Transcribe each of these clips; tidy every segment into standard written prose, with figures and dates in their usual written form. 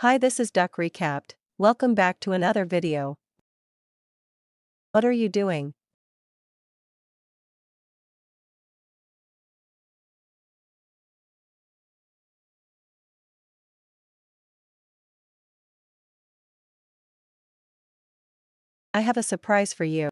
Hi, this is Duck Recapped. Welcome back to another video. What are you doing? I have a surprise for you.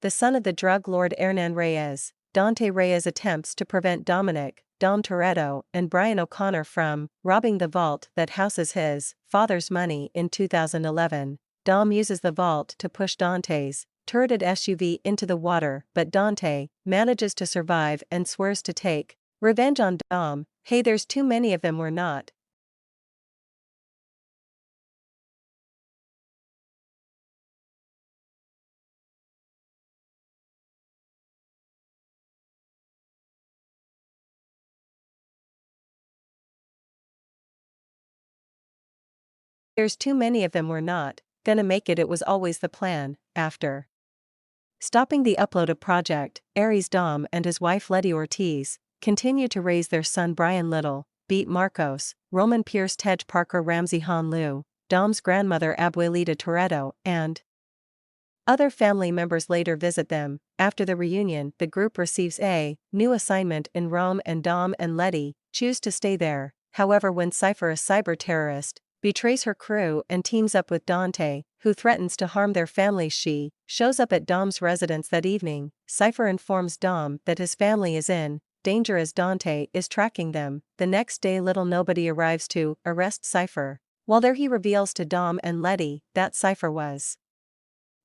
The son of the drug lord Hernan Reyes, Dante Reyes attempts to prevent Dominic, Dom Toretto, and Brian O'Connor from robbing the vault that houses his father's money in 2011. Dom uses the vault to push Dante's turreted SUV into the water, but Dante manages to survive and swears to take revenge on Dom. Hey, there's too many of them, we're not. There's too many of them, we're not gonna make it was always the plan. After stopping the upload of Project Aries, Dom and his wife Letty Ortiz continue to raise their son Brian Little, Beat Marcos, Roman Pierce Tej Parker Ramsey Han Lu, Dom's grandmother Abuelita Toretto, and other family members later visit them. After the reunion, the group receives a new assignment in Rome and Dom and Letty choose to stay there. However, when Cypher, a cyber terrorist, betrays her crew and teams up with Dante, who threatens to harm their family, she shows up at Dom's residence that evening. Cypher informs Dom that his family is in danger as Dante is tracking them. The next day, Little Nobody arrives to arrest Cypher. While there, he reveals to Dom and Letty that Cypher was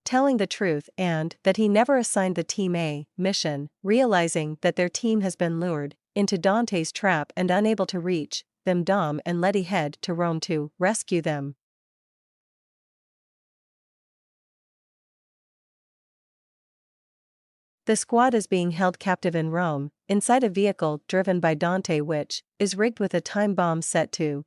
telling the truth and that he never assigned the Team A mission. Realizing that their team has been lured into Dante's trap and unable to reach them, Dom and Letty head to Rome to rescue them. The squad is being held captive in Rome, inside a vehicle driven by Dante, which is rigged with a time bomb set to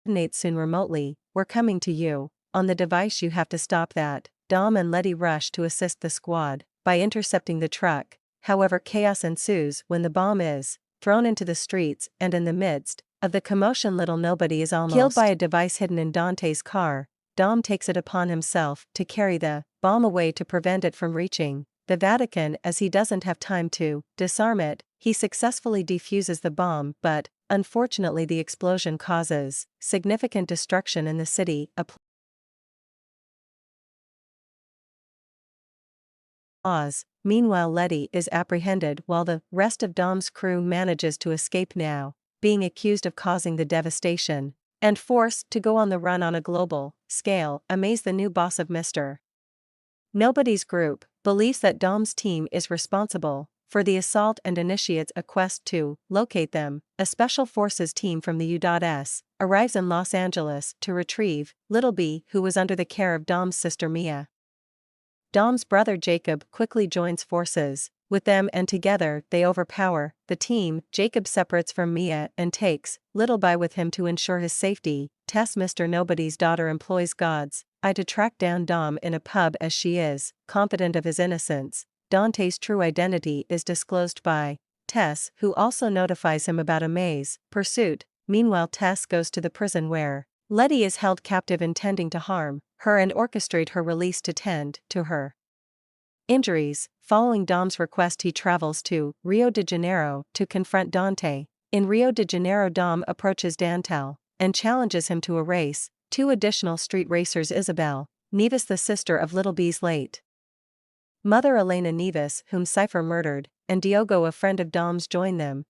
detonate soon remotely. We're coming to you. On the device, you have to stop that. Dom and Letty rush to assist the squad by intercepting the truck. However, chaos ensues when the bomb is thrown into the streets, and in the midst of the commotion, Little Nobody is almost killed by a device hidden in Dante's car. Dom takes it upon himself to carry the bomb away to prevent it from reaching the Vatican. As he doesn't have time to disarm it, he successfully defuses the bomb, but unfortunately the explosion causes significant destruction in the city. Meanwhile, Letty is apprehended while the rest of Dom's crew manages to escape, now being accused of causing the devastation and forced to go on the run on a global scale. Amaze, the new boss of Mr. Nobody's group, believes that Dom's team is responsible for the assault and initiates a quest to locate them. A special forces team from the U.S. arrives in Los Angeles to retrieve Little B, who was under the care of Dom's sister Mia. Dom's brother Jacob quickly joins forces with them, and together they overpower the team. Jacob separates from Mia and takes Little B with him to ensure his safety. Tess, Mr. Nobody's daughter, employs God's eye to track down Dom in a pub, as she is confident of his innocence. Dante's true identity is disclosed by Tess, who also notifies him about a maze pursuit. Meanwhile, Tess goes to the prison where Letty is held captive, intending to harm her and orchestrate her release to tend to her injuries. Following Dom's request, he travels to Rio de Janeiro to confront Dante. In Rio de Janeiro, Dom approaches Dante and challenges him to a race. Two additional street racers, Isabel Nevis, the sister of Little B's late mother Elena Nevis, whom Cypher murdered, and Diogo, a friend of Dom's, join them.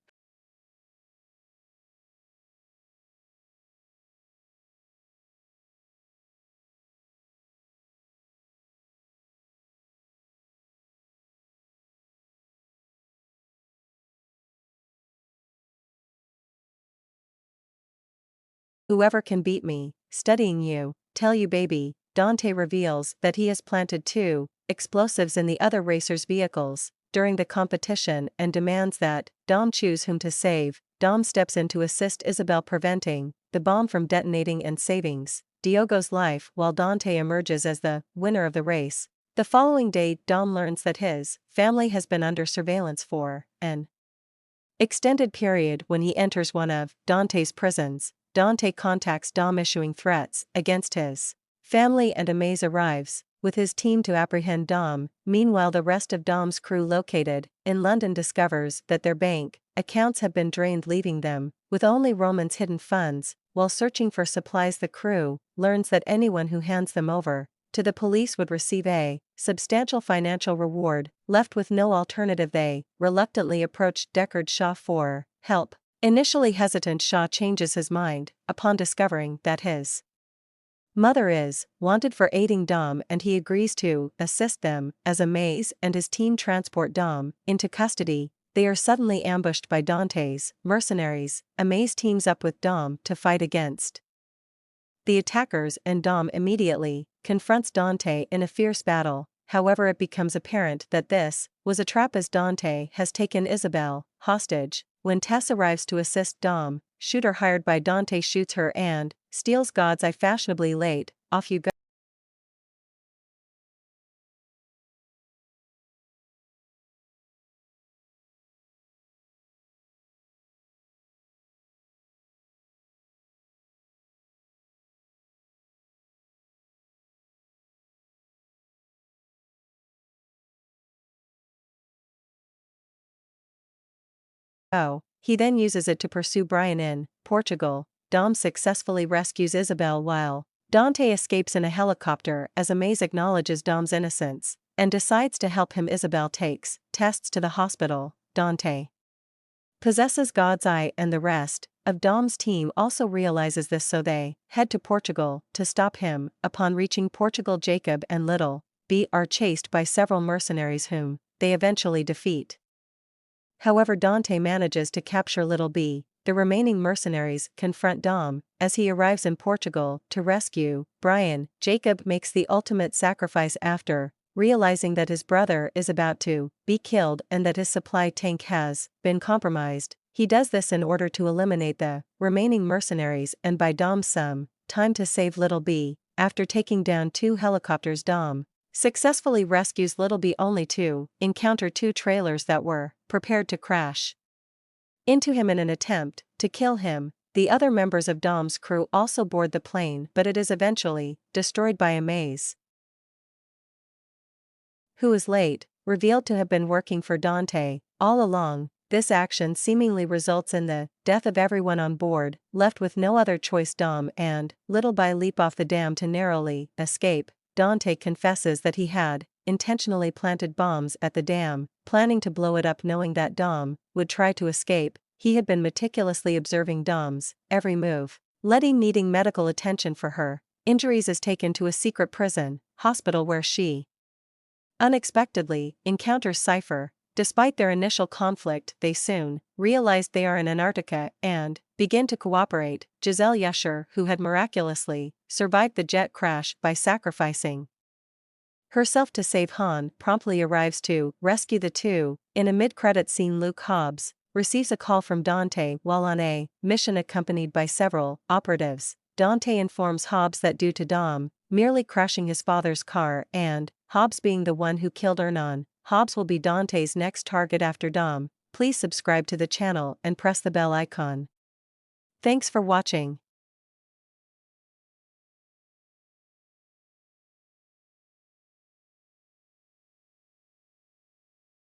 whoever can beat me, studying you, tell you baby. Dante reveals that he has planted 2 explosives in the other racers' vehicles during the competition and demands that Dom choose whom to save. Dom steps in to assist Isabel, preventing the bomb from detonating and saving Diogo's life, while Dante emerges as the winner of the race. The following day, Dom learns that his family has been under surveillance for an extended period. When he enters one of Dante's prisons, Dante contacts Dom, issuing threats against his family, and Amaze arrives with his team to apprehend Dom. Meanwhile, the rest of Dom's crew located in London discovers that their bank accounts have been drained, leaving them with only Roman's hidden funds. While searching for supplies, the crew learns that anyone who hands them over to the police would receive a substantial financial reward. Left with no alternative, they reluctantly approach Deckard Shaw for help. Initially hesitant, Shaw changes his mind upon discovering that his mother is wanted for aiding Dom, and he agrees to assist them as Amaze and his team transport Dom into custody. They are suddenly ambushed by Dante's mercenaries. Amaze teams up with Dom to fight against the attackers, and Dom immediately confronts Dante in a fierce battle. However, it becomes apparent that this was a trap, as Dante has taken Isabel hostage. When Tess arrives to assist Dom, shooter hired by Dante shoots her and steals God's eye. Fashionably late, off you go. He then uses it to pursue Brian in Portugal. Dom successfully rescues Isabel while Dante escapes in a helicopter, as Amaze acknowledges Dom's innocence and decides to help him. Isabel takes tests to the hospital. Dante possesses God's eye, and the rest of Dom's team also realizes this, so they head to Portugal to stop him. Upon reaching Portugal, Jacob and Little B are chased by several mercenaries whom they eventually defeat. However, Dante manages to capture Little B. The remaining mercenaries confront Dom as he arrives in Portugal to rescue Brian. Jacob makes the ultimate sacrifice after realizing that his brother is about to be killed and that his supply tank has been compromised. He does this in order to eliminate the remaining mercenaries and buy Dom some time to save Little B. After taking down 2 helicopters, Dom successfully rescues Little B, only to encounter 2 trailers that were prepared to crash into him in an attempt to kill him. The other members of Dom's crew also board the plane, but it is eventually destroyed by Amaze, who is late revealed to have been working for Dante all along. This action seemingly results in the death of everyone on board. Left with no other choice, Dom and Little B leap off the dam to narrowly escape. Dante confesses that he had intentionally planted bombs at the dam, planning to blow it up, knowing that Dom would try to escape. He had been meticulously observing Dom's every move. Letty, needing medical attention for her injuries, is taken to a secret prison hospital where she unexpectedly encounters Cypher. Despite their initial conflict, they soon realize they are in Antarctica and begin to cooperate. Giselle Yesher, who had miraculously survived the jet crash by sacrificing herself to save Han, promptly arrives to rescue the two. In a mid-credit scene, Luke Hobbs receives a call from Dante while on a mission accompanied by several operatives. Dante informs Hobbs that due to Dom merely crashing his father's car and Hobbs being the one who killed Ernan, Hobbs will be Dante's next target after Dom. Please subscribe to the channel and press the bell icon. Thanks for watching.